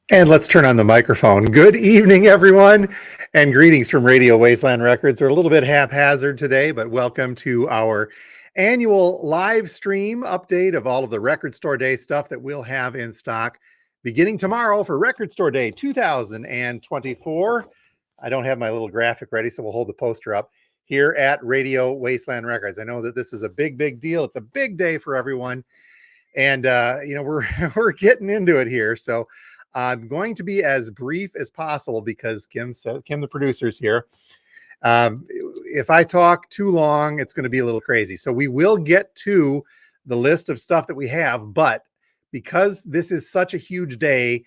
And let's turn on the microphone. Good evening, everyone, and greetings from Radio Wasteland Records. We're a little bit haphazard today, but welcome to our annual live stream update of all of the Record Store Day stuff that we'll have in stock beginning tomorrow for Record Store Day 2024. I don't have my little graphic ready, so we'll hold the poster up here at Radio Wasteland Records. I know that this is a big deal. It's a big day for everyone. And, we're getting into it here. So I'm going to be as brief as possible because Kim, the producer, is here. If I talk too long, it's going to be a little crazy. So we will get to the list of stuff that we have, but because this is such a huge day,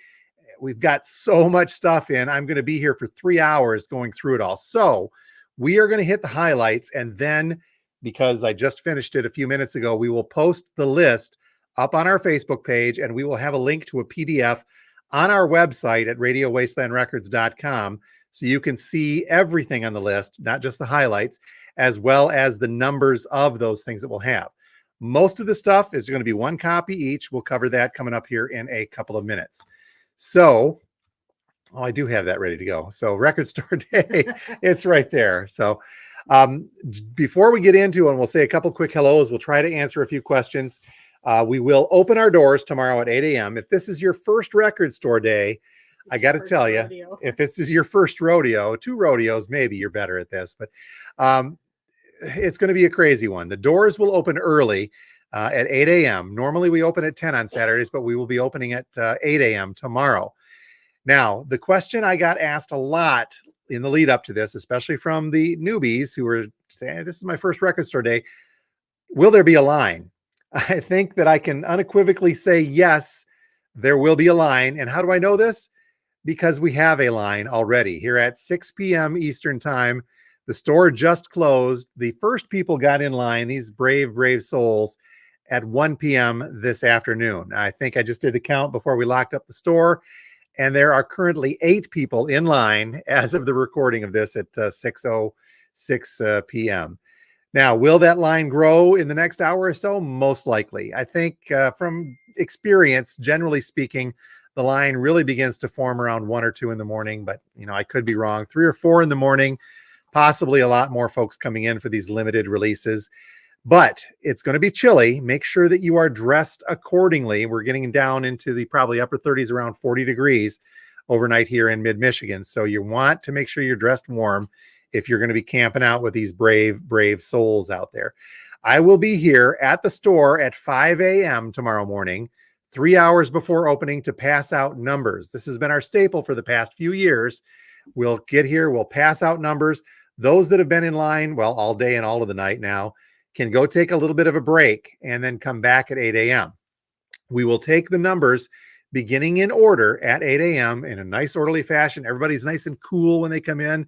we've got so much stuff in. I'm going to be here for 3 hours going through it all. So we are going to hit the highlights, and then because I just finished it a few minutes ago, we will post the list up on our Facebook page, and we will have a link to a PDF on our website at radiowastelandrecords.com, so you can see everything on the list, not just the highlights, as well as the numbers of those things that we'll have. Most of the stuff is going to be one copy each. We'll cover that coming up here in a couple of minutes. So, I do have that ready to go. So Record Store Day, it's right there. So before we get into it, and we'll say a couple quick hellos, we'll try to answer a few questions. We will open our doors tomorrow at 8 a.m. If this is your first Record Store Day, I got to tell you, if this is your first rodeo, 2 rodeos, maybe you're better at this, but it's going to be a crazy one. The doors will open early at 8 a.m. Normally we open at 10 on Saturdays, but we will be opening at 8 a.m. tomorrow. Now, the question I got asked a lot in the lead up to this, especially from the newbies who were saying, this is my first Record Store Day, will there be a line? I think that I can unequivocally say, yes, there will be a line. And how do I know this? Because we have a line already here at 6 p.m. Eastern time. The store just closed. The first people got in line, these brave souls, at 1 p.m. this afternoon. I think I just did the count before we locked up the store. And there are currently 8 people in line as of the recording of this at 6:06 p.m. Now, will that line grow in the next hour or so? Most likely. I think from experience, generally speaking, the line really begins to form around 1 or 2 in the morning, but I could be wrong. 3 or 4 in the morning, possibly a lot more folks coming in for these limited releases. But it's going to be chilly. Make sure that you are dressed accordingly. We're getting down into the probably upper 30s, around 40 degrees overnight here in mid-Michigan. So you want to make sure you're dressed warm if you're going to be camping out with these brave souls out there. I will be here at the store at 5 a.m. tomorrow morning, 3 hours before opening, to pass out numbers. This has been our staple for the past few years. We'll get here, we'll pass out numbers. Those that have been in line, well, all day and all of the night now, can go take a little bit of a break and then come back at 8 a.m. We will take the numbers beginning in order at 8 a.m. in a nice orderly fashion. Everybody's nice and cool when they come in,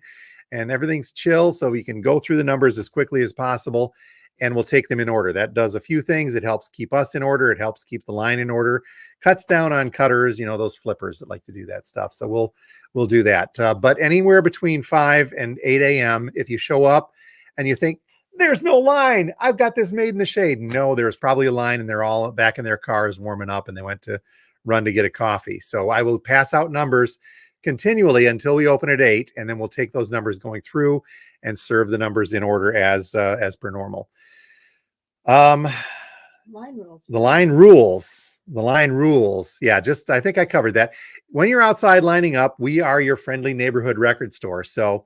and everything's chill, so we can go through the numbers as quickly as possible, and we'll take them in order. That does a few things. It helps keep us in order. It helps keep the line in order. Cuts down on cutters, those flippers that like to do that stuff. So we'll do that. But anywhere between 5 and 8 a.m., if you show up and you think, there's no line, I've got this made in the shade. No, there's probably a line, and they're all back in their cars warming up, and they went to run to get a coffee. So I will pass out numbers continually until we open at 8, and then we'll take those numbers going through and serve the numbers in order as per normal. Line rules. The line rules. Yeah, I think I covered that. When you're outside lining up, we are your friendly neighborhood record store. So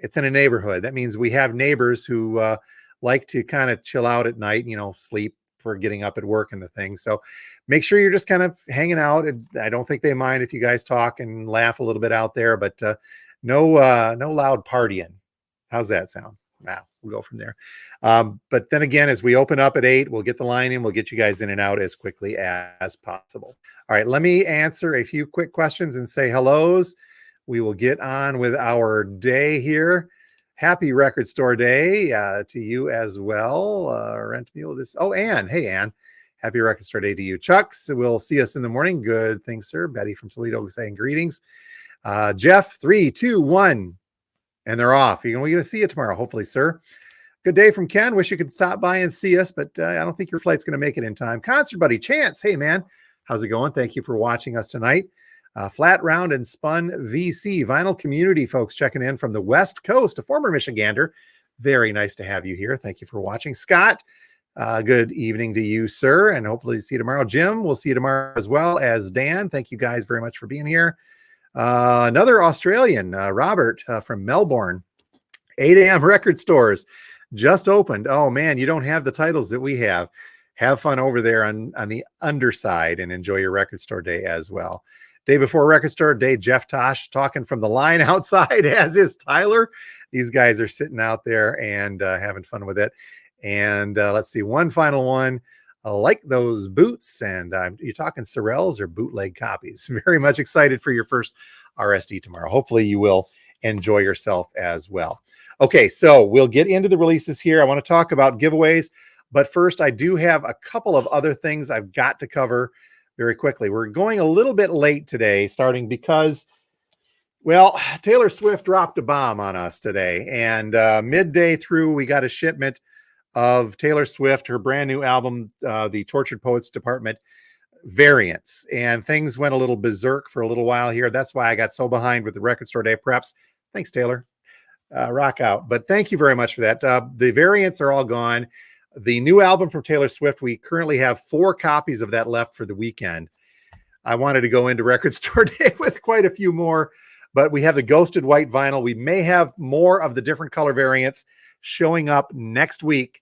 it's in a neighborhood. That means we have neighbors who like to kind of chill out at night, sleep for getting up at work and the thing. So make sure you're just kind of hanging out. And I don't think they mind if you guys talk and laugh a little bit out there, but no loud partying. How's that sound? Wow, we'll go from there. But then again, as we open up at 8, we'll get the line in. We'll get you guys in and out as quickly as possible. All right, let me answer a few quick questions and say hellos. We will get on with our day here. Happy Record Store Day to you as well. Rent me this. Oh, Ann. Hey, Ann. Happy Record Store Day to you. Chucks, we'll see us in the morning. Good. Thanks, sir. Betty from Toledo saying greetings. Jeff, 3, 2, 1. And they're off. We're going to see you tomorrow, hopefully, sir. Good day from Ken. Wish you could stop by and see us, but I don't think your flight's going to make it in time. Concert buddy Chance. Hey, man. How's it going? Thank you for watching us tonight. Flat Round and Spun VC. Vinyl community folks checking in from the West Coast, a former Michigander. Very nice to have you here. Thank you for watching. Scott, good evening to you, sir, and hopefully see you tomorrow. Jim, we'll see you tomorrow, as well as Dan. Thank you guys very much for being here. Another Australian, Robert from Melbourne. 8 a.m. record stores just opened. Oh man, you don't have the titles that we have. Have fun over there on the underside and enjoy your record store day as well. Day before record store day, Jeff Tosh talking from the line outside, as is Tyler. These guys are sitting out there and having fun with it. And let's see, one final one. I like those boots. And you're talking Sorels or bootleg copies. Very much excited for your first RSD tomorrow. Hopefully you will enjoy yourself as well. Okay, so we'll get into the releases here. I want to talk about giveaways, but first I do have a couple of other things I've got to cover very quickly. We're going a little bit late today, starting because, well, Taylor Swift dropped a bomb on us today, and midday through, we got a shipment of Taylor Swift, her brand new album, the Tortured Poets Department variants, and things went a little berserk for a little while here. That's why I got so behind with the record store day preps. Thanks, Taylor. Rock out. But thank you very much for that. The variants are all gone. The new album from Taylor Swift, we currently have 4 copies of that left for the weekend. I wanted to go into record store day with quite a few more, but we have the ghosted white vinyl. We may have more of the different color variants showing up next week.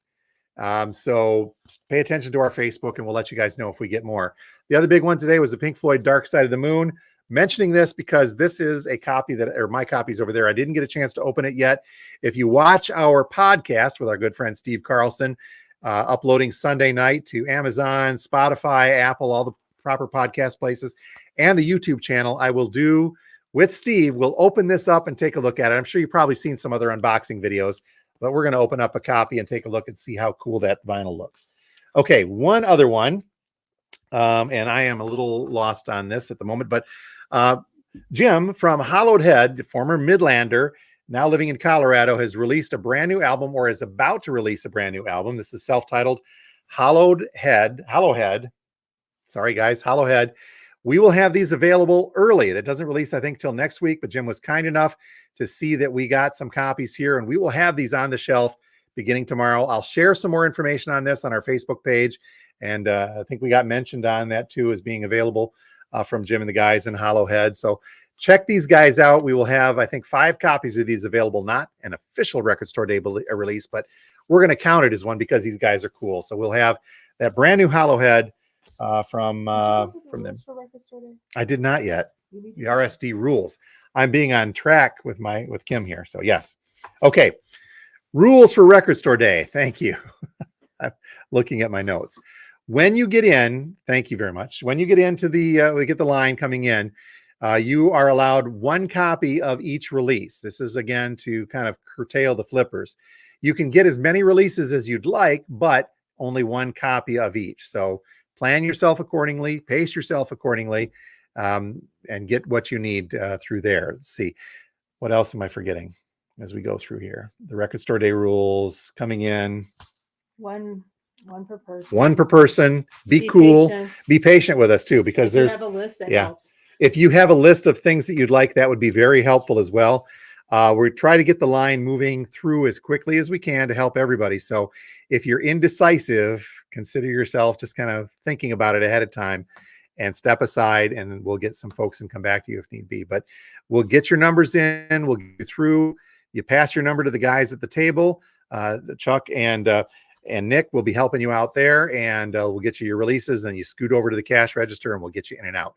So pay attention to our Facebook and we'll let you guys know if we get more. The other big one today was the Pink Floyd Dark Side of the Moon. Mentioning this because this is a copy that, or my copy's over there. I didn't get a chance to open it yet. If you watch our podcast with our good friend Steve Carlson, uploading Sunday night to Amazon, Spotify, Apple, all the proper podcast places, and the YouTube channel, I will do with Steve. We'll open this up and take a look at it. I'm sure you've probably seen some other unboxing videos, but we're going to open up a copy and take a look and see how cool that vinyl looks. Okay, one other one. And I am a little lost on this at the moment, but Jim from Hollowed Head, former Midlander, now living in Colorado, has released a brand new album, or is about to release a brand new album. This is self-titled Hollow Head. Sorry, guys, Hollow Head. We will have these available early. That doesn't release, I think, till next week, but Jim was kind enough to see that we got some copies here, and we will have these on the shelf beginning tomorrow. I'll share some more information on this on our Facebook page, and I think we got mentioned on that too as being available from Jim and the guys in Hollow Head. So check these guys out. We will have, I think, 5 copies of these available, not an official record store day release, but we're going to count it as one because these guys are cool. So we'll have that brand new Hollow Head from them. I did not yet. The RSD rules. I'm being on track with Kim here. So yes. Okay. Rules for record store day. Thank you. I'm looking at my notes. When you get in, thank you very much. When you get into we get the line coming in, you are allowed 1 copy of each release. This is, again, to kind of curtail the flippers. You can get as many releases as you'd like, but only 1 copy of each. So plan yourself accordingly, pace yourself accordingly, and get what you need through there. Let's see. What else am I forgetting as we go through here? The record store day rules coming in. One per person. 1 per person. Be cool. Patient. Be patient with us too, because there's have a list that helps. If you have a list of things that you'd like, that would be very helpful as well. We try to get the line moving through as quickly as we can to help everybody. So if you're indecisive, consider yourself just kind of thinking about it ahead of time and step aside, and we'll get some folks and come back to you if need be. But we'll get your numbers in. We'll get you through. You pass your number to the guys at the table. Chuck and Nick will be helping you out there, and we'll get you your releases. Then you scoot over to the cash register and we'll get you in and out.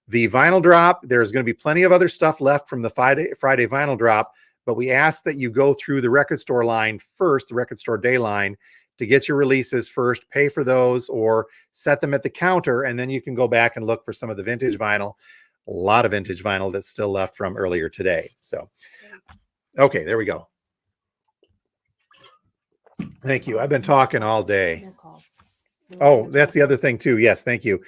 The vinyl drop, there's going to be plenty of other stuff left from the Friday vinyl drop, but we ask that you go through the record store line first, the record store day line, to get your releases first, pay for those, or set them at the counter, and then you can go back and look for some of the vintage vinyl. A lot of vintage vinyl that's still left from earlier today. So, okay, there we go. Thank you. I've been talking all day. Oh, that's the other thing too. Yes, thank you.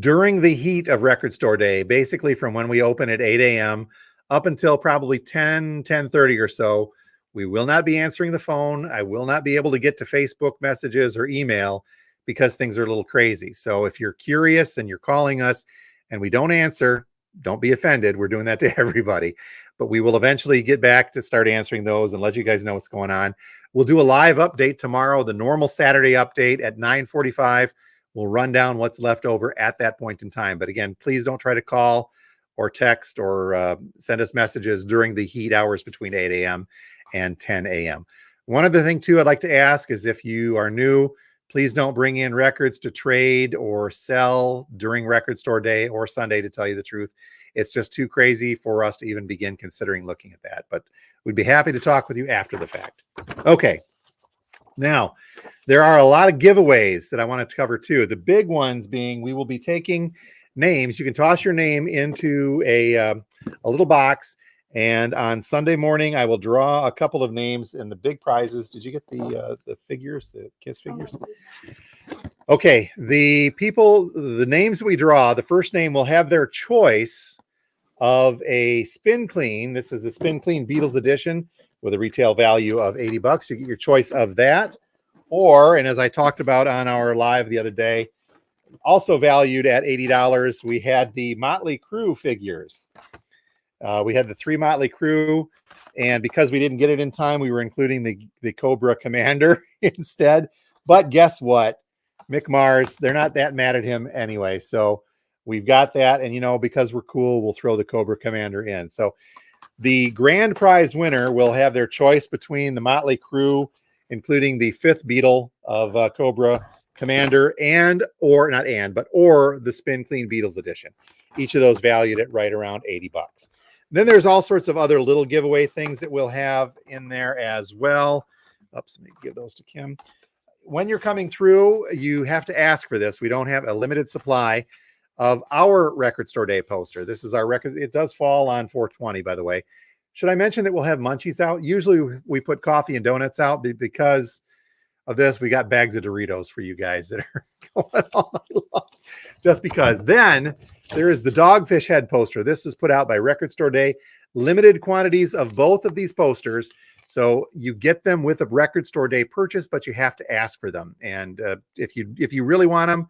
During the heat of record store day, basically from when we open at 8 a.m. up until probably 10:30 or so, we will not be answering the phone. I will not be able to get to Facebook messages or email because things are a little crazy. So if you're curious and you're calling us and we don't answer, don't be offended. We're doing that to everybody, but we will eventually get back to start answering those and let you guys know what's going on. We'll do a live update tomorrow, the normal Saturday update at 9:45. We'll run down what's left over at that point in time. But again, please don't try to call or text or send us messages during the heat hours between 8 a.m. and 10 a.m. One other thing, too, I'd like to ask is if you are new, please don't bring in records to trade or sell during Record Store Day or Sunday, to tell you the truth. It's just too crazy for us to even begin considering looking at that. But we'd be happy to talk with you after the fact. Okay. Now, there are a lot of giveaways that I want to cover, too. The big ones being we will be taking names. You can toss your name into a little box. And on Sunday morning, I will draw a couple of names in the big prizes. Did you get the figures, the KISS figures? Okay, the names we draw, the first name will have their choice of a Spin Clean. This is a Spin Clean Beatles edition with a retail value of $80. You get your choice of that. Or, and as I talked about on our live the other day, also valued at $80, we had the Motley Crue figures. We had the 3 Motley Crue, and because we didn't get it in time, we were including the Cobra Commander instead. But guess what? Mick Mars, they're not that mad at him anyway. So we've got that, and because we're cool, we'll throw the Cobra Commander in. So the grand prize winner will have their choice between the Motley Crue, including the 5th Beatle of Cobra Commander, or the Spin Clean Beatles edition. Each of those valued at right around $80. Then there's all sorts of other little giveaway things that we'll have in there as well. Oops, let me give those to Kim. When you're coming through, you have to ask for this. We don't have a limited supply of our Record Store Day poster. This is our record. It does fall on 4/20, by the way. Should I mention that we'll have munchies out? Usually we put coffee and donuts out because of this. We got bags of Doritos for you guys that are going all night long. Just because. Then there is the Dogfish Head poster. This is put out by Record Store Day. Limited quantities of both of these posters. So you get them with a Record Store Day purchase, but you have to ask for them. And if you really want them,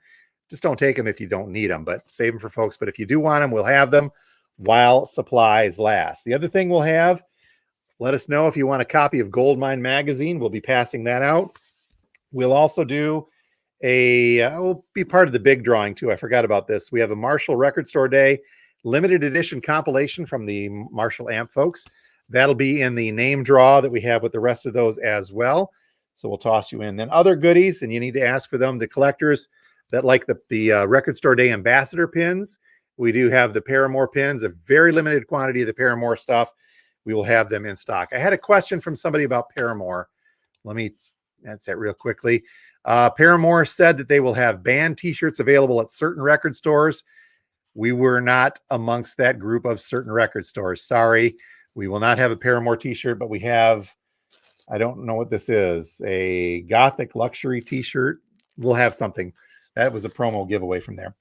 just don't take them if you don't need them, but save them for folks. But if you do want them, we'll have them while supplies last. The other thing we'll have, let us know if you want a copy of Goldmine Magazine. We'll be passing that out. We'll also do we'll be part of the big drawing too. I forgot about this. We have a Marshall Record Store Day limited edition compilation from the Marshall Amp folks. That'll be in the name draw that we have with the rest of those as well. So we'll toss you in. Then other goodies, and you need to ask for them. The collectors that like the Record Store Day ambassador pins. We do have the Paramore pins, a very limited quantity of the Paramore stuff. We will have them in stock. I had a question from somebody about Paramore. Let me answer that real quickly. Paramore said that they will have band t-shirts available at certain record stores. We were not amongst that group of certain record stores. Sorry, we will not have a Paramore t-shirt, but we have, I don't know what this is, a Gothic luxury t-shirt. We'll have something. That was a promo giveaway from there.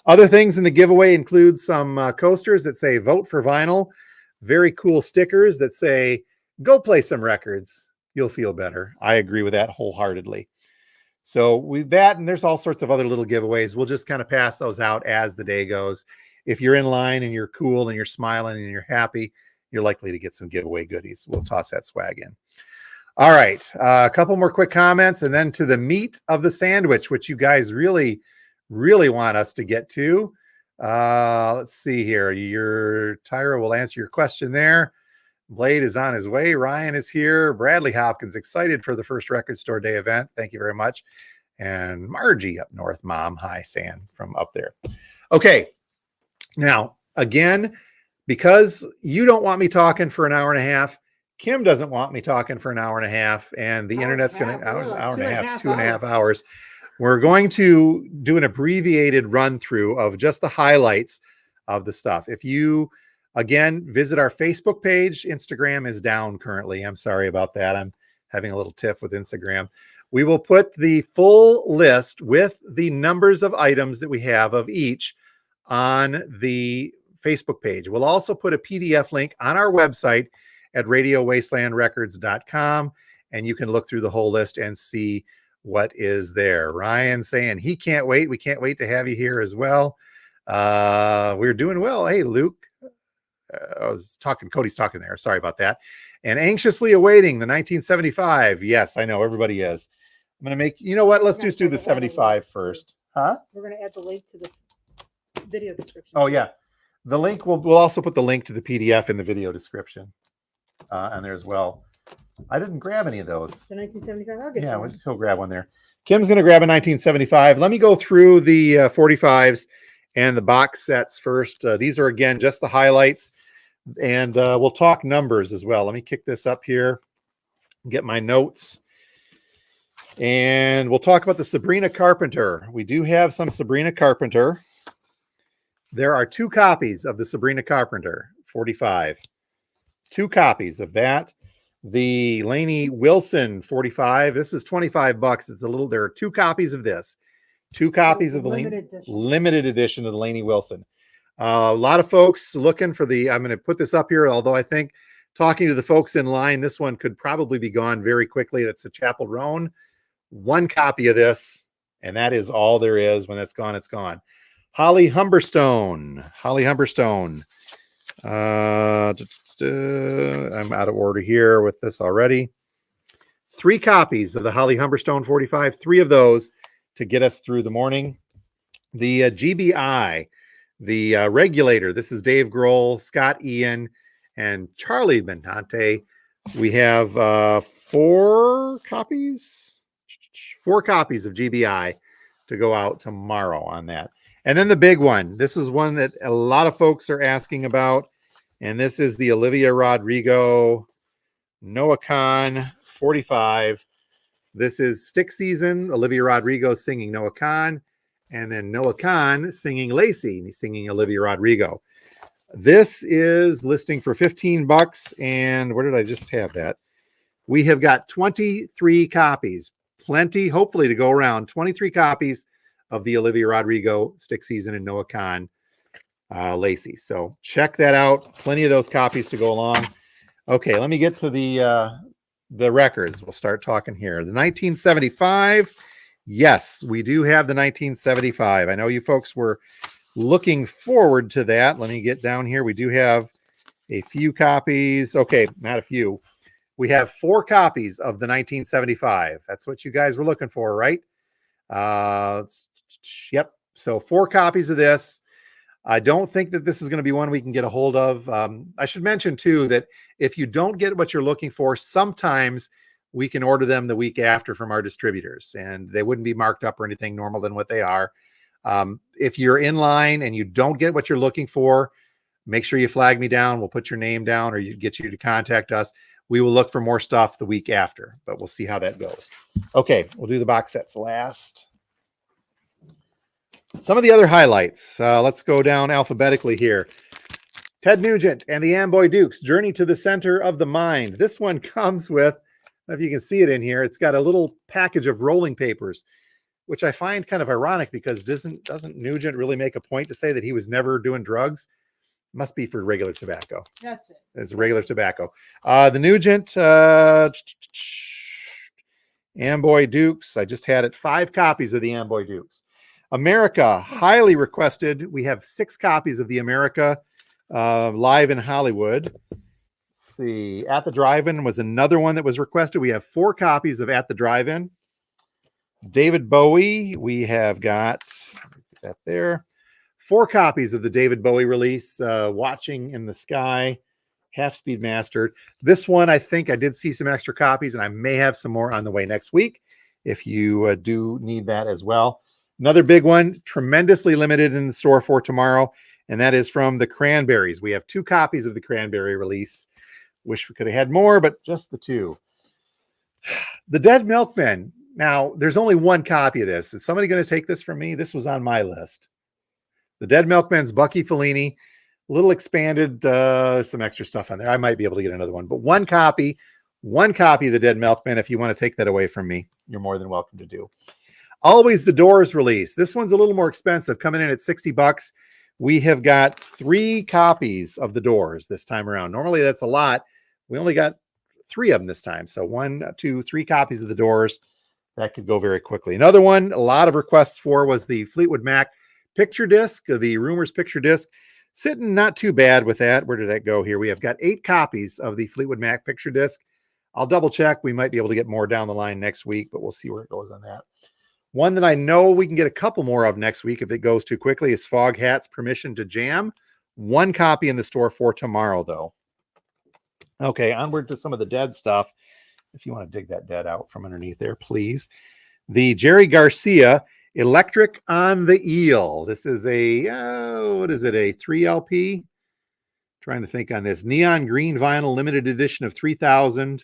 Other things in the giveaway include some coasters that say vote for vinyl. Very cool stickers that say, go play some records. You'll feel better. I agree with that wholeheartedly. So we've that, and there's all sorts of other little giveaways. We'll just kind of pass those out as the day goes. If you're in line and you're cool and you're smiling and you're happy, you're likely to get some giveaway goodies. We'll toss that swag in. All right. A couple more quick comments, and then to the meat of the sandwich, which you guys really, really want us to get to. Let's see here. Tyra will answer your question there. Blade is on his way. Ryan is here. Bradley Hopkins, excited for the first Record Store Day event. Thank you very much. And Margie up north, Mom. Hi, San from up there. Okay. Now, again, because you don't want me talking for an hour and a half, Kim doesn't want me talking for an hour and a half, and the internet's going to hour and a half, 2.5 hours. We're going to do an abbreviated run through of just the highlights of the stuff. If you, again, visit our Facebook page, Instagram is down currently. I'm sorry about that. I'm having a little tiff with Instagram. We will put the full list with the numbers of items that we have of each on the Facebook page. We'll also put a PDF link on our website at radiowastelandrecords.com, and you can look through the whole list and see what is there. Ryan saying he can't wait. We can't wait to have you here as well. We're doing well. Hey, Luke. Cody's talking there. Sorry about that. And anxiously awaiting the 1975. Yes, I know everybody is. I'm going to make, you know what? Let's just do the 75 first. Huh? We're going to add the link to the video description. Oh, yeah. The link, we'll also put the link to the PDF in the video description on there as well. I didn't grab any of those. The 1975? I'll get you one. He'll grab one there. Kim's going to grab a 1975. Let me go through the 45s and the box sets first. These are, again, just the highlights. And we'll talk numbers as well. Let me kick this up here, get my notes. And we'll talk about the Sabrina Carpenter. We do have some Sabrina Carpenter. There are 2 copies of the Sabrina Carpenter 45. 2 copies of that. The Lainey Wilson 45. This is $25. It's a little, there are 2 copies of this. 2 copies of the limited edition of the Lainey Wilson. A lot of folks looking for the, I'm going to put this up here, although I think talking to the folks in line, this one could probably be gone very quickly. That's a Chapel Roan. 1 copy of this, and that is all there is. When it's gone, it's gone. Holly Humberstone. I'm out of order here with this already. 3 copies of the Holly Humberstone 45, 3 of those to get us through the morning. The GBI, the Regulator. This is Dave Grohl, Scott Ian, and Charlie Benante. We have 4 copies. 4 copies of GBI to go out tomorrow on that. And then the big one. This is one that a lot of folks are asking about. And this is the Olivia Rodrigo Noah Khan 45. This is Stick Season. Olivia Rodrigo singing Noah Khan. And then Noah Khan singing Lacey. And he's singing Olivia Rodrigo. This is listing for $15. And where did I just have that? We have got 23 copies. Plenty, hopefully, to go around. 23 copies of the Olivia Rodrigo Stick Season and Noah Khan Lacey. So check that out. Plenty of those copies to go along. Okay, let me get to the records. We'll start talking here. The 1975. Yes, we do have the 1975. I know you folks were looking forward to that. Let me get down here. We do have a few copies. Okay, not a few. We have 4 copies of the 1975. That's what you guys were looking for, right? Yep. So 4 copies of this. I don't think that this is going to be one we can get a hold of. I should mention, too, that if you don't get what you're looking for, sometimes we can order them the week after from our distributors, and they wouldn't be marked up or anything normal than what they are. If you're in line and you don't get what you're looking for, make sure you flag me down. We'll put your name down or get you to contact us. We will look for more stuff the week after, but we'll see how that goes. Okay, we'll do the box sets last. Some of the other highlights. Let's go down alphabetically here. Ted Nugent and the Amboy Dukes, Journey to the Center of the Mind. This one comes with, I don't know if you can see it in here, it's got a little package of rolling papers, which I find kind of ironic because doesn't Nugent really make a point to say that he was never doing drugs? Must be for regular tobacco. That's it. It's regular tobacco. The Nugent Amboy Dukes. I just had it. 5 copies of the Amboy Dukes. America, highly requested. We have 6 copies of the America live in Hollywood. Let's see. At the Drive-In was another one that was requested. We have 4 copies of At the Drive-In. David Bowie. We have got that there. 4 copies of the David Bowie release, Watching in the Sky, Half Speed Mastered. This one, I think I did see some extra copies, and I may have some more on the way next week if you do need that as well. Another big one, tremendously limited in the store for tomorrow, and that is from the Cranberries. We have 2 copies of the Cranberry release. Wish we could have had more, but just the 2. The Dead Milkmen. Now, there's only 1 copy of this. Is somebody going to take this from me? This was on my list. The Dead Milkmen's Bucky Fellini, a little expanded, some extra stuff on there. I might be able to get another one, but 1 copy of the Dead Milkmen. If you want to take that away from me, you're more than welcome to do. Always the Doors release. This one's a little more expensive, coming in at $60. We have got 3 copies of the Doors this time around. Normally that's a lot. We only got 3 of them this time. So 1, 2, 3 copies of the Doors. That could go very quickly. Another one, a lot of requests for was the Fleetwood Mac picture disc, the Rumors picture disc, sitting not too bad with that. Where did that go here? We have got 8 copies of the Fleetwood Mac picture disc. I'll double check. We might be able to get more down the line next week, but we'll see where it goes on that. One that I know we can get a couple more of next week if it goes too quickly is Foghat's Permission to Jam. 1 copy in the store for tomorrow, though. Okay, onward to some of the dead stuff. If you want to dig that dead out from underneath there, please. The Jerry Garcia Electric on the Eel. This is a, what is it, a 3 LP? Trying to think on this. Neon green vinyl, limited edition of 3,000.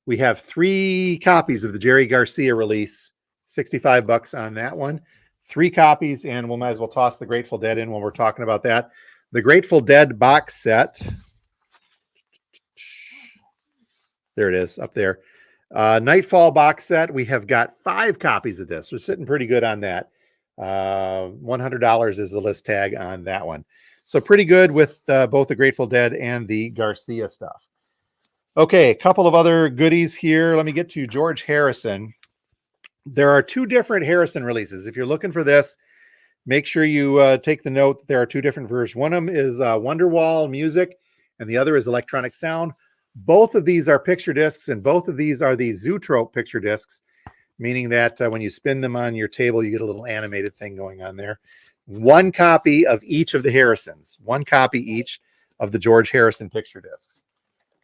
We have 3 copies of the Jerry Garcia release. $65 on that one. 3 copies, and we might as well toss the Grateful Dead in when we're talking about that. The Grateful Dead box set. There it is, up there. Nightfall box set. We have got 5 copies of this. We're sitting pretty good on that. $100 is the list tag on that one. So pretty good with both the Grateful Dead and the Garcia stuff. Okay, a couple of other goodies here. Let me get to George Harrison. There are 2 different Harrison releases. If you're looking for this, make sure you take the note that there are 2 different versions. One of them is Wonderwall Music, and the other is Electronic Sound. Both of these are picture discs, and both of these are the Zootrope picture discs, meaning that when you spin them on your table, you get a little animated thing going on there. 1 copy of each of the Harrisons. 1 copy each of the George Harrison picture discs.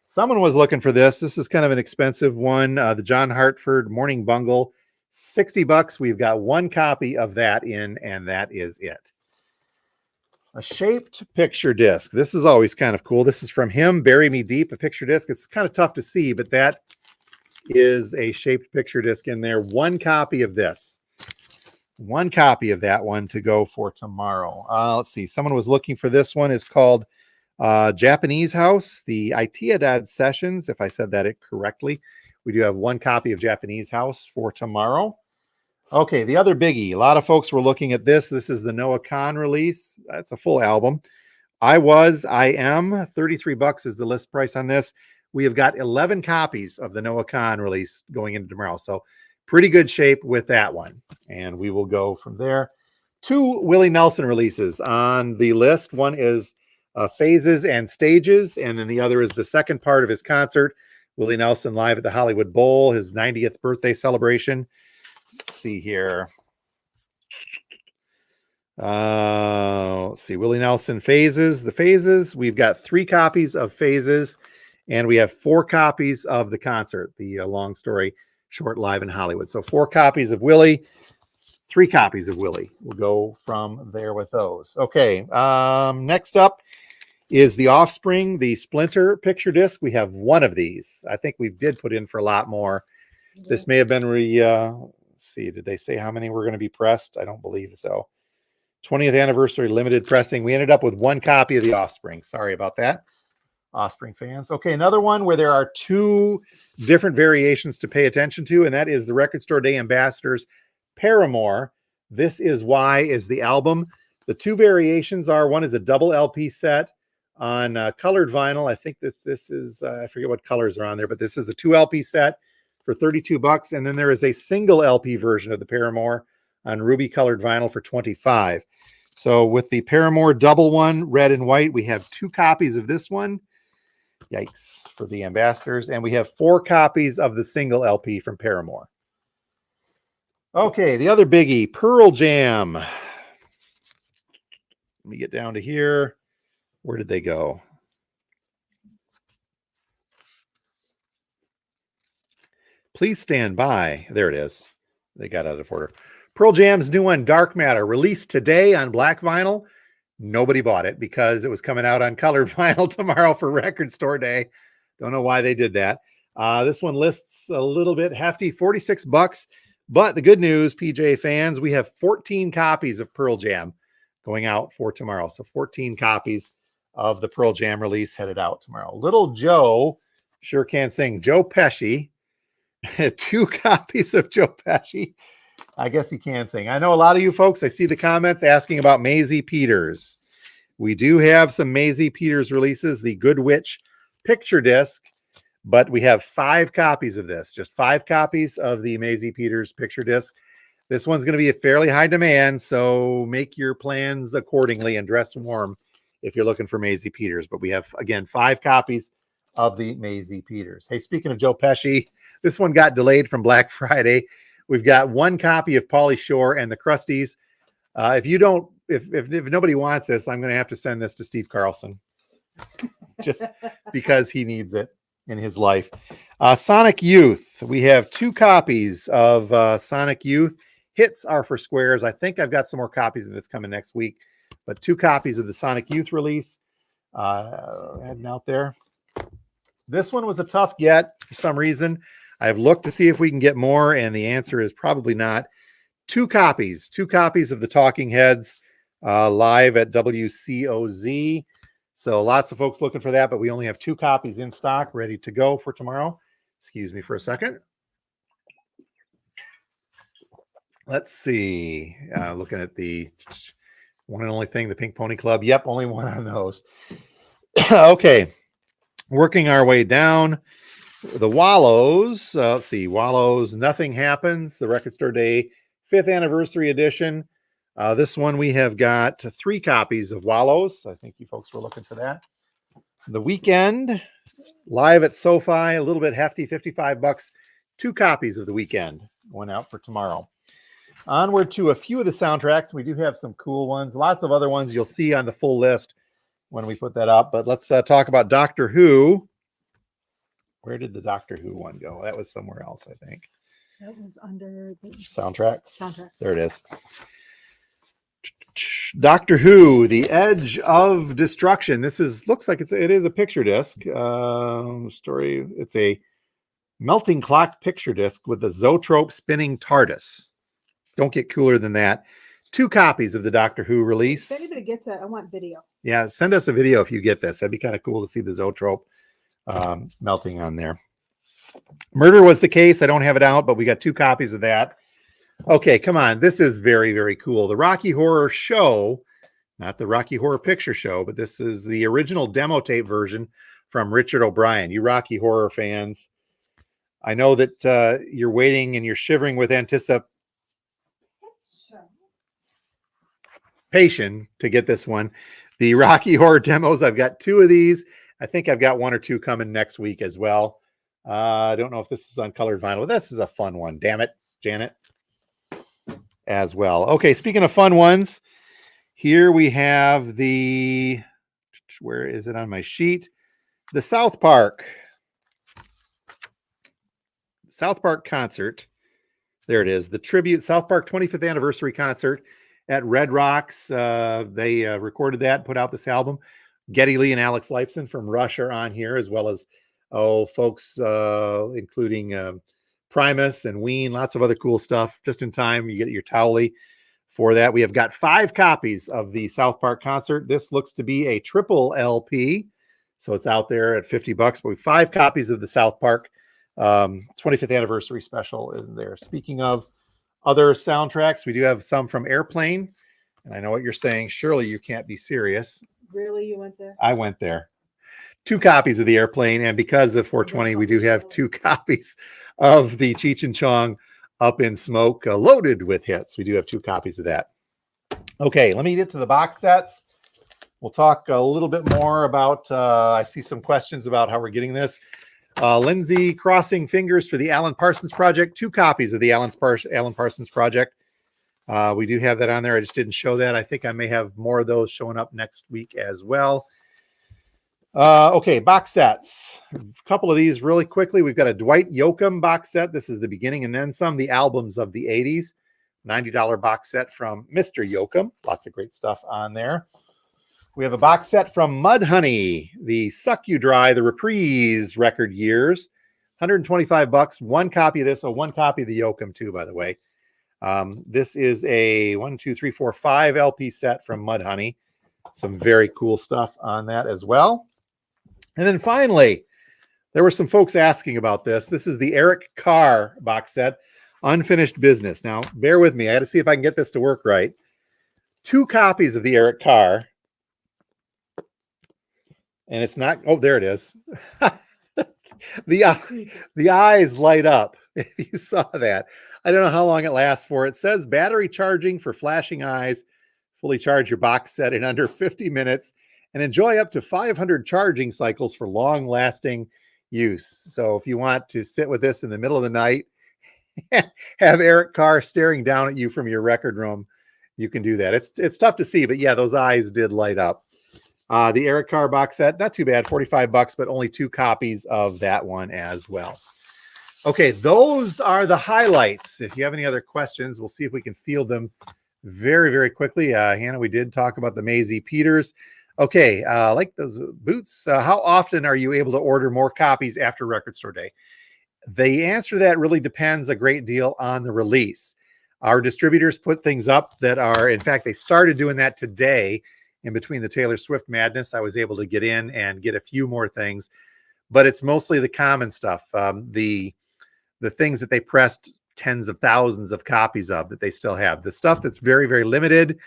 Someone was looking for this. This is kind of an expensive one. The John Hartford Morning Bungle. $60. We've got 1 copy of that in, and that is it. A shaped picture disc. This is always kind of cool. This is from him, Bury Me Deep, a picture disc. It's kind of tough to see, but that is a shaped picture disc in there. 1 copy of this. 1 copy of that one to go for tomorrow. Let's see. Someone was looking for this one. It's called Japanese House, the Itiedad Sessions, if I said that correctly. We do have 1 copy of Japanese House for tomorrow. Okay, the other biggie. A lot of folks were looking at this. This is the Noah Kahan release. That's a full album. I Am. $33 is the list price on this. We have got 11 copies of the Noah Kahan release going into tomorrow. So pretty good shape with that one. And we will go from there. 2 Willie Nelson releases on the list. One is Phases and Stages, and then the other is the second part of his concert. Willie Nelson live at the Hollywood Bowl, his 90th birthday celebration. Let's see here. Let's see. Willie Nelson Phases. The Phases. We've got 3 copies of Phases, and we have 4 copies of the concert, the long story short live in Hollywood. So 4 copies of Willie, 3 copies of Willie. We'll go from there with those. Okay. Next up is the Offspring, the Splinter picture disc. We have 1 of these. I think we did put in for a lot more. Yeah. This may have been let's see, did they say how many were going to be pressed? I don't believe so. 20th anniversary limited pressing. We ended up with 1 copy of the Offspring. Sorry about that, Offspring fans. Okay, another one where there are 2 different variations to pay attention to, and that is the Record Store Day Ambassadors Paramore. This Is Why is the album. The 2 variations are, one is a double LP set on colored vinyl. I think that this is, I forget what colors are on there, but this is a 2 LP set for $32. And then there is a single LP version of the Paramore on ruby colored vinyl for $25. So with the Paramore double one, red and white, we have 2 copies of this one. Yikes, for the Ambassadors. And we have 4 copies of the single LP from Paramore. Okay, the other biggie, Pearl Jam. Let me get down to here. Where did they go? Please stand by. There it is. They got out of order. Pearl Jam's new one, Dark Matter, released today on black vinyl. Nobody bought it because it was coming out on colored vinyl tomorrow for Record Store Day. Don't know why they did that. This one lists a little bit hefty, $46. But the good news, PJ fans, we have 14 copies of Pearl Jam going out for tomorrow. So 14 copies of the Pearl Jam release headed out tomorrow. Little Joe sure can sing. Joe Pesci. 2 copies of Joe Pesci. I guess he can sing. I know a lot of you folks, I see the comments asking about Maisie Peters. We do have some Maisie Peters releases, the Good Witch picture disc, but we have 5 copies of this, just 5 copies of the Maisie Peters picture disc. This one's going to be a fairly high demand, so make your plans accordingly and dress warm if you're looking for Maisie Peters. But we have, again, 5 copies of the Maisie Peters. Hey, speaking of Joe Pesci, this one got delayed from Black Friday. We've got 1 copy of Pauly Shore and the Crusties. If nobody wants this, I'm going to have to send this to Steve Carlson just because he needs it in his life. Sonic Youth. We have 2 copies of Sonic Youth. Hits are for squares. I think I've got some more copies of this coming next week, but 2 copies of the Sonic Youth release heading out there. This one was a tough get for some reason. I've looked to see if we can get more, and the answer is probably not. 2 copies of the Talking Heads live at WCOZ. So lots of folks looking for that, but we only have 2 copies in stock ready to go for tomorrow. Excuse me for a second. Let's see. Looking at the one and only thing, the Pink Pony Club. Yep, only one on those. Okay. Working our way down. The Wallows. Let's see. Wallows, Nothing Happens. The Record Store Day 5th Anniversary Edition. This one we have got 3 copies of Wallows. I think you folks were looking for that. The Weekend. Live at SoFi. A little bit hefty, $55. 2 copies of The Weekend. Went out for tomorrow. Onward to a few of the soundtracks. We do have some cool ones. Lots of other ones you'll see on the full list when we put that up. But let's talk about Doctor Who. Where did the Doctor Who one go? That was somewhere else, I think. That was under the soundtracks. There it is. Doctor Who, The Edge of Destruction. This looks like it is a picture disc. Story. It's a melting clock picture disc with a Zoetrope spinning TARDIS. Don't get cooler than that. 2 copies of the Doctor Who release. If anybody gets that, I want video. Yeah, send us a video if you get this. That'd be kind of cool to see the Zoetrope melting on there. Murder Was the Case. I don't have it out, but we got 2 copies of that. Okay, come on. This is very, very cool. The Rocky Horror Show, not the Rocky Horror Picture Show, but this is the original demo tape version from Richard O'Brien. You Rocky Horror fans, I know that you're waiting and you're shivering with anticipation to get this one. The Rocky Horror demos, I've got 2 of these. I think I've got 1 or 2 coming next week as well. I don't know if this is on colored vinyl. This is a fun one. Damn it, Janet. As well. Okay, speaking of fun ones, here we have the, where is it on my sheet? The South Park concert. There it is. The tribute South Park 25th anniversary concert at Red Rocks. They recorded that, put out this album. Geddy Lee and Alex Lifeson from Rush are on here, as well as folks including Primus and Ween, lots of other cool stuff. Just in time, you get your Towley for that. We have got 5 copies of the South Park concert. This looks to be a triple LP, so it's out there at $50. But we have 5 copies of the South Park 25th anniversary special is there. Speaking of other soundtracks, we do have some from Airplane, and I know what you're saying. Surely you can't be serious. Really, you went there? I went there. 2 copies of the Airplane, and because of 420, we do have 2 copies of the Cheech and Chong Up in Smoke, loaded with hits. We do have 2 copies of that. Okay, let me get to the box sets. We'll talk a little bit more about, I see some questions about how we're getting this. Lindsay, crossing fingers for the Alan Parsons Project. 2 copies of the Alan Parsons Project. We do have that on there. I just didn't show that. I think I may have more of those showing up next week as well. Okay, box sets. A couple of these really quickly. We've got a Dwight Yoakam box set. This is the beginning and then some. The albums of the 80s. $90 box set from Mr. Yoakam. Lots of great stuff on there. We have a box set from Mudhoney. The Suck You Dry, the Reprise record years. $125. 1 copy of this. 1 copy of the Yoakam too, by the way. This is a 5 LP set from Mudhoney. Some very cool stuff on that as well. And then finally, there were some folks asking about this. This is the Eric Carr box set, Unfinished Business. Now, bear with me. I got to see if I can get this to work right. 2 copies of the Eric Carr. And it's not, oh, there it is. The eyes light up. if you saw that. I don't know how long it lasts for. It says battery charging for flashing eyes. Fully charge your box set in under 50 minutes and enjoy up to 500 charging cycles for long-lasting use. So if you want to sit with this in the middle of the night, have Eric Carr staring down at you from your record room, you can do that. It's tough to see, but yeah, those eyes did light up. The Eric Carr box set, not too bad, $45, but only 2 copies of that one as well. Okay, those are the highlights. If you have any other questions, we'll see if we can field them very, very quickly. Hannah, we did talk about the Maisie Peters. Okay, like those boots. How often are you able to order more copies after Record Store Day? The answer to that really depends a great deal on the release. Our distributors put things up that are, in fact, they started doing that today. In between the Taylor Swift madness, I was able to get in and get a few more things, but it's mostly the common stuff. The things that they pressed tens of thousands of copies of that they still have. The stuff that's very, very limited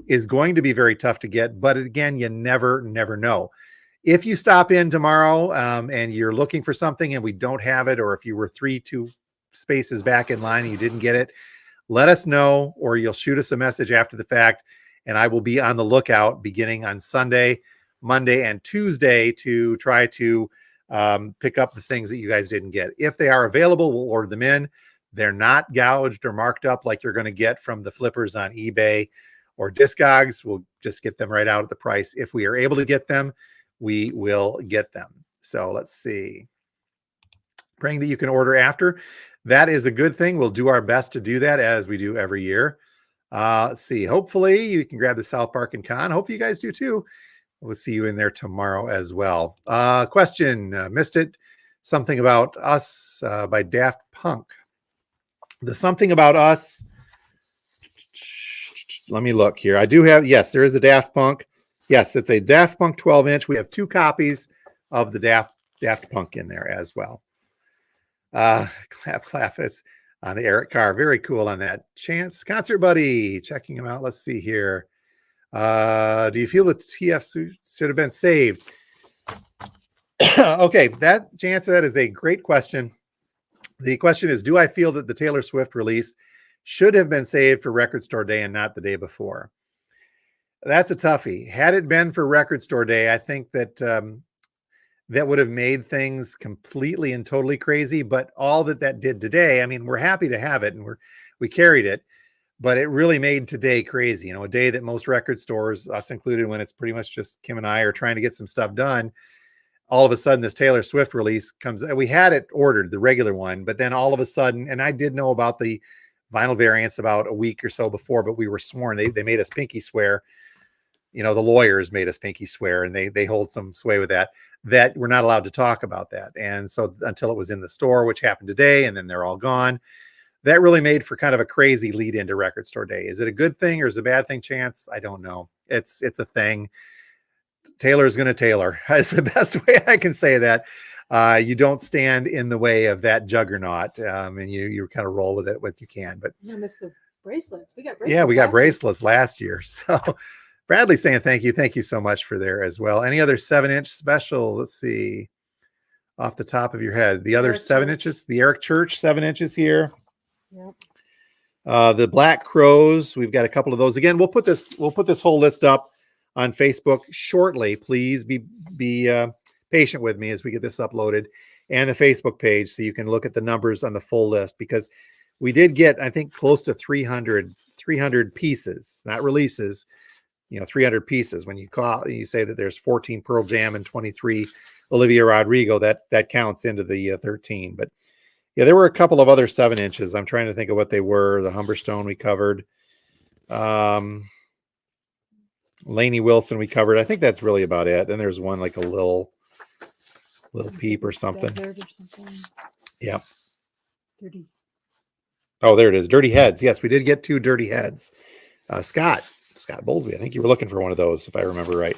is going to be very tough to get. But again, you never know. If you stop in tomorrow and you're looking for something and we don't have it, or if you were 2 spaces back in line and you didn't get it, let us know, or you'll shoot us a message after the fact. And I will be on the lookout beginning on Sunday, Monday, and Tuesday to try to pick up the things that you guys didn't get. If they are available, we'll order them in. They're not gouged or marked up like you're going to get from the flippers on eBay or Discogs. We'll just get them right out at the price. If we are able to get them, we will get them. So let's see. Praying that you can order after. That is a good thing. We'll do our best to do that as we do every year. Let's see. Hopefully you can grab the South Park and Con. Hope you guys do too. We'll see you in there tomorrow as well. Question, missed it. Something About Us by Daft Punk. The Something About Us. Let me look here. I do have, yes, there is a Daft Punk. Yes, it's a Daft Punk 12-inch. We have 2 copies of the Daft Punk in there as well. Clap. It's on the Eric Carr. Very cool on that. Chance Concert Buddy. Checking him out. Let's see here. Do you feel the TF should have been saved? Okay, that Chance, that is a great question. The question is, do I feel that the Taylor Swift release should have been saved for Record Store Day and not the day before? That's a toughie. Had it been for Record Store Day, I think that that would have made things completely and totally crazy. But all that did today, I mean, we're happy to have it and we carried it, but it really made today crazy. You know, a day that most record stores, us included, when it's pretty much just Kim and I are trying to get some stuff done, all of a sudden this Taylor Swift release comes. We had it ordered, the regular one, but then all of a sudden, and I did know about the vinyl variants about a week or so before, but we were sworn, they made us pinky swear. You know, the lawyers made us pinky swear, and they hold some sway with that we're not allowed to talk about that. And so until it was in the store, which happened today, and then they're all gone, that really made for kind of a crazy lead into Record Store Day. Is it a good thing or is it a bad thing, Chance? I don't know. It's a thing. Taylor's going to Taylor. That's the best way I can say that. You don't stand in the way of that juggernaut, and you kind of roll with it what you can. But I missed the bracelets. We got bracelets. Yeah, we got bracelets last year. So Bradley saying thank you. Thank you so much for there as well. Any other 7-inch specials? Let's see. Off the top of your head. The other Eric 7 Church. inches. The Eric Church 7 inches here. Yep. The Black Crows. We've got a couple of those. Again, we'll put this whole list up on Facebook shortly. Please be patient with me as we get this uploaded, and the Facebook page, so you can look at the numbers on the full list, because we did get, I think, close to 300 pieces, not releases. 300 pieces. When you say that there's 14 Pearl Jam and 23 Olivia Rodrigo, that counts into the 13. But yeah, there were a couple of other 7 inches. I'm trying to think of what they were. The Humberstone we covered. Lainey Wilson we covered. I think that's really about it. Then there's one like a little peep or something. Desert or something. Yeah. Dirty. Oh, there it is. Dirty Heads. Yes, we did get 2 Dirty Heads. Scott Bowlesby. I think you were looking for one of those, if I remember right.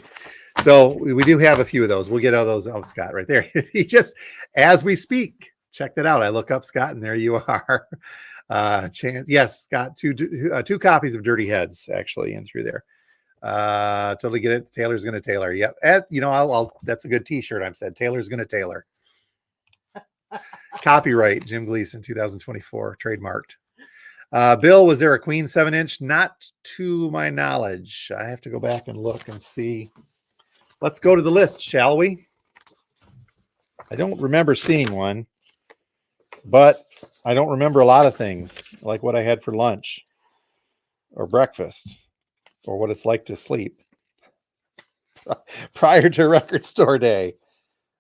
So we do have a few of those. We'll get all those. Oh, Scott, right there. He just, as we speak, check that out. I look up Scott, and there you are. Chance, yes, Scott, two copies of Dirty Heads actually in through there. Totally get it. Taylor's gonna Taylor. Yep. I'll that's a good T-shirt. I've said Taylor's gonna Taylor. Copyright Jim Gleason 2024, trademarked. Bill, was there a Queen 7-inch? Not to my knowledge. I have to go back and look and see. Let's go to the list, shall we? I don't remember seeing one, but I don't remember a lot of things, like what I had for lunch or breakfast or what it's like to sleep prior to record store day.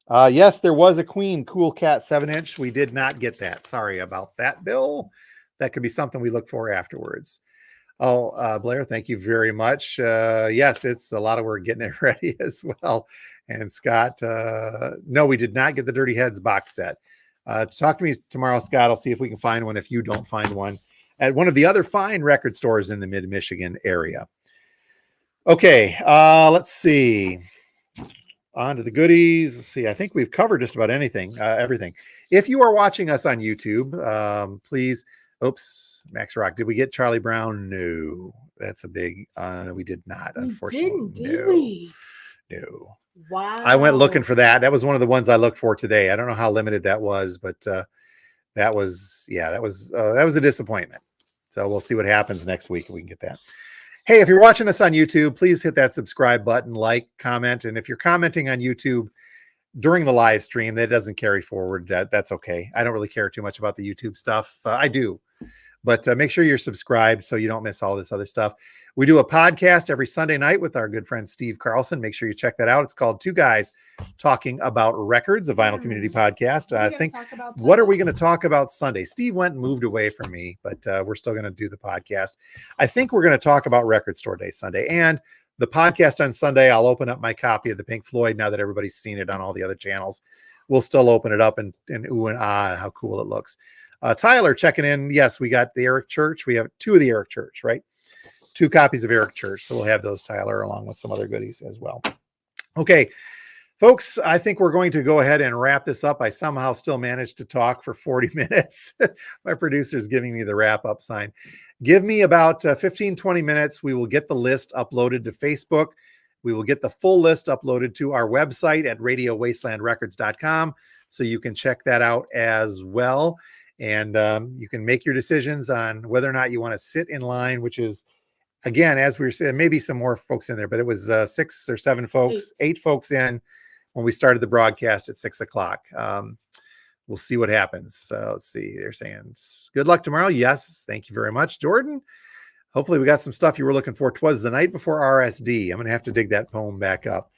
Yes, there was a Queen Cool Cat 7-inch. We did not get that. Sorry about that, Bill. That could be something we look for afterwards. Oh, Blair, thank you very much. Yes, it's a lot of work getting it ready as well. And Scott, no, we did not get the Dirty Heads box set. Talk to me tomorrow, Scott. I'll see if we can find one if you don't find one at one of the other fine record stores in the mid-Michigan area. Okay, let's see. On to the goodies. Let's see. I think we've covered just about anything, everything. If you are watching us on YouTube, please. Oops, Max Rock. Did we get Charlie Brown? No, that's a big. We did not. Unfortunately, did we? No. Wow. I went looking for that. That was one of the ones I looked for today. I don't know how limited that was, but that was a disappointment. So we'll see what happens next week if we can get that. Hey, if you're watching us on YouTube, please hit that subscribe button, like, comment, and if you're commenting on YouTube during the live stream, that doesn't carry forward. That's okay. I don't really care too much about the YouTube stuff. I do, but make sure you're subscribed so you don't miss all this other stuff. We do a podcast every Sunday night with our good friend Steve Carlson. Make sure you check that out. It's called Two Guys Talking About Records, a vinyl community podcast. I think, what are we going to talk about Sunday? Steve went and moved away from me, but we're still going to do the podcast. I think we're going to talk about Record Store Day Sunday. And the podcast on Sunday, I'll open up my copy of the Pink Floyd now that everybody's seen it on all the other channels. We'll still open it up and ooh and ah, how cool it looks. Tyler checking in. Yes, we got the Eric Church. We have two of the Eric Church, right? 2 copies of Eric Church. So we'll have those, Tyler, along with some other goodies as well. Okay, folks, I think we're going to go ahead and wrap this up. I somehow still managed to talk for 40 minutes. My producer's giving me the wrap up sign. Give me about 15, 20 minutes. We will get the list uploaded to Facebook. We will get the full list uploaded to our website at radiowastelandrecords.com. So you can check that out as well. And you can make your decisions on whether or not you want to sit in line, which is, again, as we were saying, maybe some more folks in there, but it was 6 or 7 folks, 8 folks in when we started the broadcast at 6 o'clock. We'll see what happens. Let's see. They're saying good luck tomorrow. Yes. Thank you very much, Jordan. Hopefully we got some stuff you were looking for. 'Twas the night before RSD. I'm going to have to dig that poem back up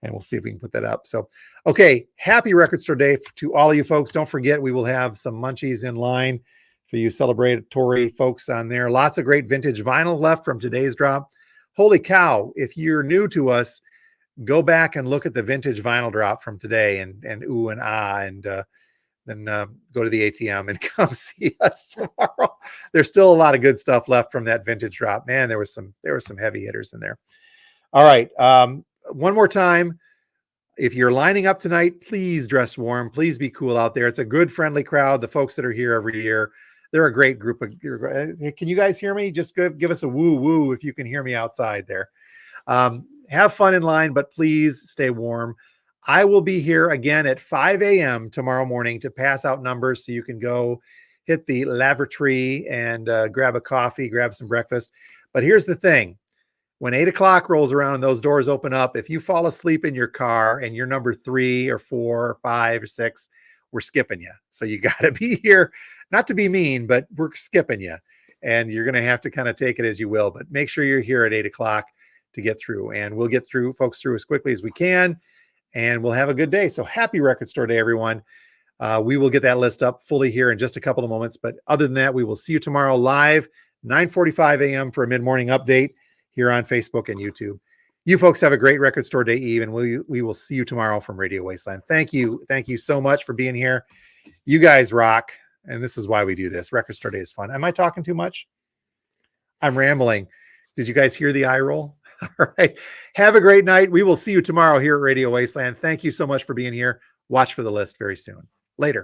and we'll see if we can put that up. So, okay. Happy Record Store Day to all of you folks. Don't forget, we will have some munchies in line for you celebratory folks on there. Lots of great vintage vinyl left from today's drop. Holy cow. If you're new to us, go back and look at the vintage vinyl drop from today and ooh and ah, and then go to the ATM and come see us tomorrow. There's still a lot of good stuff left from that vintage drop. Man, there were some heavy hitters in there. All right. One more time. If you're lining up tonight, please dress warm. Please be cool out there. It's a good, friendly crowd. The folks that are here every year, they're a great group. Hey, can you guys hear me? Just give us a woo woo if you can hear me outside there. Have fun in line, but please stay warm. I will be here again at 5 a.m. tomorrow morning to pass out numbers so you can go hit the lavatory and grab a coffee, grab some breakfast. But here's the thing. When 8 o'clock rolls around and those doors open up, if you fall asleep in your car and you're number 3 or 4 or 5 or 6, we're skipping you. So you got to be here, not to be mean, but we're skipping you. And you're going to have to kind of take it as you will. But make sure you're here at 8 o'clock to get through. And we'll get folks through as quickly as we can. And we'll have a good day. So happy Record Store Day, everyone. We will get that list up fully here in just a couple of moments. But other than that, we will see you tomorrow live, 9:45 a.m. for a mid-morning update here on Facebook and YouTube. You folks have a great Record Store Day Eve, and we will see you tomorrow from Radio Wasteland. Thank you. Thank you so much for being here. You guys rock. And this is why we do this. Record Store Day is fun. Am I talking too much? I'm rambling. Did you guys hear the eye roll? All right. Have a great night. We will see you tomorrow here at Radio Wasteland. Thank you so much for being here. Watch for the list very soon. Later.